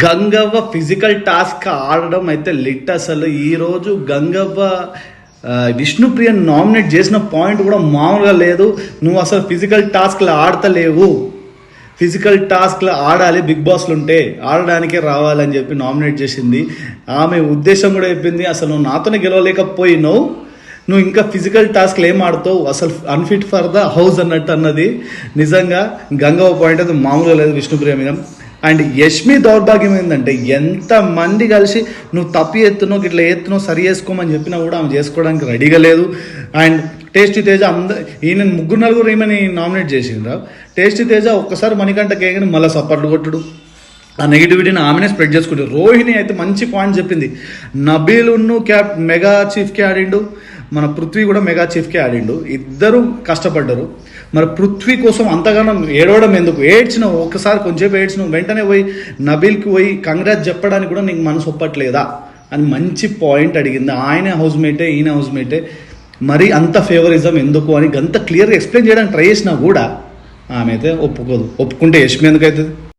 Gangavva physical task ఆడడం అయితే lit. అసలు ఈరోజు గంగవ్వ విష్ణుప్రియని నామినేట్ చేసిన పాయింట్ కూడా మామూలుగా లేదు. నువ్వు అసలు ఫిజికల్ టాస్క్లు ఆడతలేవు, ఫిజికల్ టాస్క్లు ఆడాలి, బిగ్ బాస్లు ఉంటే ఆడడానికే రావాలని చెప్పి నామినేట్ చేసింది. ఆమె ఉద్దేశం కూడా చెప్పింది, అసలు నువ్వు నాతోనే గెలవలేకపోయినావు, నువ్వు ఇంకా ఫిజికల్ టాస్క్లు ఏం ఆడుతావు, అసలు అన్ఫిట్ ఫర్ ద హౌస్ అన్నట్టు అన్నది. నిజంగా గంగవ్వ పాయింట్ అయితే మామూలుగా లేదు విష్ణుప్రియ మీద. అండ్ యష్మి దౌర్భాగ్యం ఏంటంటే, ఎంతమంది కలిసి నువ్వు తప్పు ఎత్తున్నావు, ఇట్లా ఎత్తున్నావు, సరి చేసుకోమని చెప్పినా కూడా ఆమె చేసుకోవడానికి రెడీగా లేదు. అండ్ టేస్టీ తేజ ఈయన నలుగురు ఏమని నామినేట్ చేసిండ్రా. టేస్టీ తేజ ఒక్కసారి మణికంఠ కేగని మళ్ళీ సపోర్ట్లు కొట్టుడు, ఆ నెగిటివిటీని ఆమెనే స్ప్రెడ్ చేసుకుంటారు. రోహిణి అయితే మంచి పాయింట్ చెప్పింది. నబీలును మెగా చీఫ్కి ఆడిండు, మన పృథ్వీ కూడా మెగా చీఫ్కి ఆడిండు, ఇద్దరు కష్టపడ్డారు. మరి పృథ్వీ కోసం అంతగానో ఏడవడం ఎందుకు? ఏడ్చినావు ఒకసారి, కొంచెంసేపు ఏడ్చినావు, వెంటనే పోయి నబీల్కి పోయి కంగ్రాట్స్ చెప్పడానికి కూడా నీకు మనసు ఒప్పట్లేదా అని మంచి పాయింట్ అడిగింది. ఆయన హౌస్ మేటే, ఈయన హౌస్ మేటే, మరి అంత ఫేవరిజం ఎందుకు అని అంత క్లియర్గా ఎక్స్ప్లెయిన్ చేయడానికి ట్రై చేసినా కూడా ఆమె అయితే ఒప్పుకోదు. ఒప్పుకుంటే యష్మి ఎందుకు అవుతుంది?